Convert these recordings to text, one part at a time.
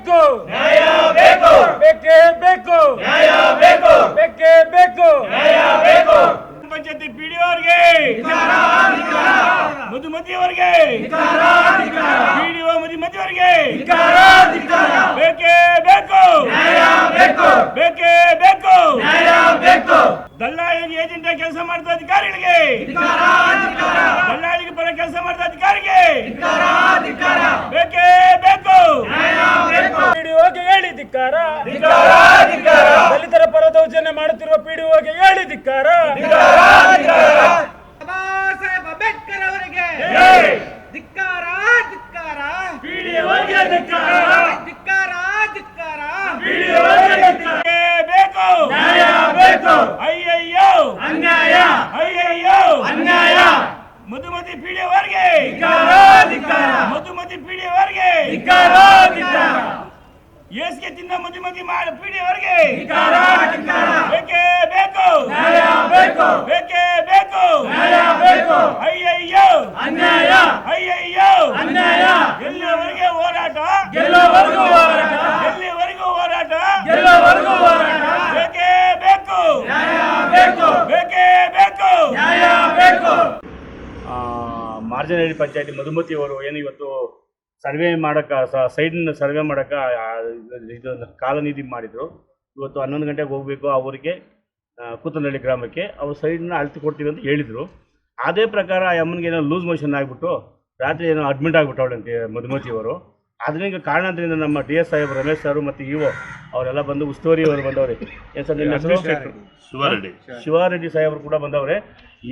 ಬೇಕು, ನ್ಯಾಯ ಬೇಕು, ಬೇಕೇ ಬೇಕು, ನ್ಯಾಯ ಬೇಕು, ಬೇಕೇ ಬೇಕು, ನ್ಯಾಯ ಬೇಕು. ಪಂಚಾಯತಿ ಪಿಡಿಒವರಿಗೆ, ಮಧುಮತಿಯವರಿಗೆ, ಪಿಡಿಒ ಮಧುಮತಿಯವರಿಗೆ ಬೇಕೇ ಬೇಕು, ನ್ಯಾಯ ಬೇಕು, ಬೇಕೇ ಬೇಕು. ನ್ಯಾಯ ಬೇಕು. ದಲ್ಲಾಳಿ ಏಜೆಂಟ್ ಕೆಲಸ ಮಾಡಿದ ಅಧಿಕಾರಿಗಳಿಗೆ, ದಲ್ಲಾಳಿಗೆ ಪರ ಕೆಲಸ ಮಾಡಿದ ಅಧಿಕಾರಿಗೆ ಬೇಕೇ ಬೇಕು. ಪಿಡಿಒಗೆ ಹೇಳಿ ಧಿಕ್ಕಾರ, ದಲಿತರ ಪರ ದೌರ್ಜನ್ಯ ಮಾಡುತ್ತಿರುವ ಪಿಡಿಒಗೆ ಹೇಳಿ ಧಿಕ್ಕಾರ. ಬಾಬಾ ಸಾಹೇಬ್ ಅಂಬೇಡ್ಕರ್ ಅವರಿಗೆ ಧಿಕ್ಕಾರ, ಧಿಕ್ಕಾರ, ಪಿಡಿಒಗೆ ಧಿಕ್ಕಾರ, ಧಿಕ್ಕಾರ, ಧಿಕ್ಕಾರ. ಪಿಡಿಒಗೆ ಧಿಕ್ಕಾರ. ಬೇಕು, ನ್ಯಾಯ ಬೇಕು, ಅಯ್ಯಯ್ಯೋ ಅನ್ಯಾಯ, ಅಯ್ಯಯ್ಯೋ ಅನ್ಯಾಯ. ಮಧುಮತಿ ಪಿಡಿಒವರಿಗೆ, ಮಧುಮತಿ ಪಿಡಿಒವರಿಗೆ, ಏಸ್ಗೆ ತಿನ್ನ ಮಧುಮತಿ ಮಾಡಿ ಪಿಡಿಒವರಿಗೆ ಬೇಕೇ ಬೇಕು, ನ್ಯಾಯ ಬೇಕು, ಬೇಕೇ ಬೇಕು, ನ್ಯಾಯ ಬೇಕು. ಅಯ್ಯಯ್ಯೋ ಅನ್ಯಾಯ, ಅಯ್ಯಯ್ಯೋ ಅನ್ಯಾಯ. ಎಲ್ಲಿವರೆಗೆ ಹೋರಾಟ, ಗೆಲ್ಲುವವರೆಗೂ ಹೋರಾಟ, ಎಲ್ಲಿವರೆಗೂ ಹೋರಾಟ, ಗೆಲ್ಲುವವರೆಗೂ ಹೋರಾಟ. ಬೇಕೇ ಬೇಕು, ನ್ಯಾಯ ಬೇಕು, ಬೇಕೇ ಬೇಕು. ನ್ಯಾಯ ಬೇಕು. ಮಾರ್ಜಿನರಿ ಪಂಚಾಯತಿ ಮಧುಮತಿಯವರು ಏನು ಇವತ್ತು ಸರ್ವೆ ಮಾಡೋಕ್ಕೆ ಸೈಡ್ನ ಸರ್ವೆ ಮಾಡೋಕ್ಕೆ ಇದು ಕಾಲನಿಧಿ ಮಾಡಿದರು. ಇವತ್ತು 11 ಗಂಟೆಗೆ ಹೋಗಬೇಕು ಅವರಿಗೆ ಕೂತನಹಳ್ಳಿ ಗ್ರಾಮಕ್ಕೆ. ಅವ್ರು ಸೈಡನ್ನ ಅಳ್ತು ಕೊಡ್ತೀವಿ ಅಂತ ಹೇಳಿದರು. ಅದೇ ಪ್ರಕಾರ ಆ ಅಮ್ಮನಿಗೆ ಏನೋ ಲೂಸ್ ಮೋಷನ್ ಆಗಿಬಿಟ್ಟು ರಾತ್ರಿ ಏನೋ ಅಡ್ಮಿಟ್ ಆಗಿಬಿಟ್ಟವಳಂತೆ ಮಧುಮತಿಯವರು. ಅದರಿಂದ ಕಾರಣದಿಂದ ನಮ್ಮ ಡಿ ಎಸ್ ಸಾಹೇಬ್ ರಮೇಶ್ ಸರ್ ಮತ್ತು ಇಒ ಅವರೆಲ್ಲ ಬಂದು ಉಸ್ತುವಾರಿಯವರು ಬಂದವ್ರೆ. ಏನು ಸರ್ ನಿಮ್ಮ ಹೆಸರು? ಶಿವಾರೆಡ್ಡಿ ಸಾಹೇಬರು ಕೂಡ ಬಂದವ್ರೆ.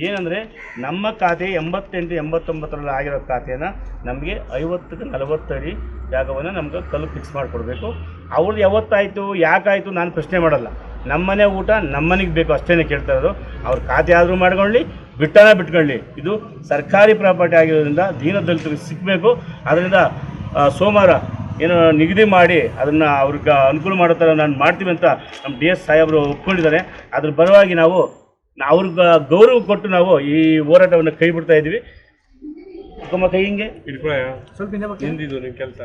ಏನಂದರೆ ನಮ್ಮ ಖಾತೆ 88-89ರಲ್ಲಿ ಆಗಿರೋ ಖಾತೆನ ನಮಗೆ 50ಕ್ಕೆ 40 ಅಡಿ ಜಾಗವನ್ನು ನಮ್ಗೆ ಕಲ್ಲು ಫಿಕ್ಸ್ ಮಾಡಿಕೊಡ್ಬೇಕು. ಅವ್ರದ್ದು ಯಾವತ್ತಾಯಿತು ಯಾಕಾಯಿತು ನಾನು ಪ್ರಶ್ನೆ ಮಾಡಲ್ಲ. ನಮ್ಮನೆ ಊಟ ನಮ್ಮನೆಗೆ ಬೇಕು ಅಷ್ಟೇ ಕೇಳ್ತಾ ಇರೋದು. ಅವ್ರ ಖಾತೆ ಆದರೂ ಮಾಡ್ಕೊಳ್ಳಿ, ಬಿಟ್ಕೊಳ್ಳಿ. ಇದು ಸರ್ಕಾರಿ ಪ್ರಾಪರ್ಟಿ ಆಗಿರೋದ್ರಿಂದ ದೀನದಲಿತರಿಗೆ ಸಿಗಬೇಕು. ಅದರಿಂದ ಸೋಮವಾರ ಏನು ನಿಗದಿ ಮಾಡಿ ಅದನ್ನು ಅವ್ರಿಗೆ ಅನುಕೂಲ ಮಾಡೋ ಥರ ನಾನು ಮಾಡ್ತೀವಿ ಅಂತ ನಮ್ಮ ಡಿ ಎಸ್ ಸಾಹೇಬರು ಒಪ್ಕೊಂಡಿದ್ದಾರೆ. ಅದ್ರ ಪರವಾಗಿ ನಾವು ಅವ್ರಿಗೆ ಗೌರವ ಕೊಟ್ಟು ನಾವು ಈ ಹೋರಾಟವನ್ನು ಕೈ ಬಿಡ್ತಾ ಇದ್ದೀವಿ. ಕೈ ಹಿಂಗೆ ಸ್ವಲ್ಪ ಹಿಂದಿದ್ದು ನಿಮ್ಮ ಕೆಲಸ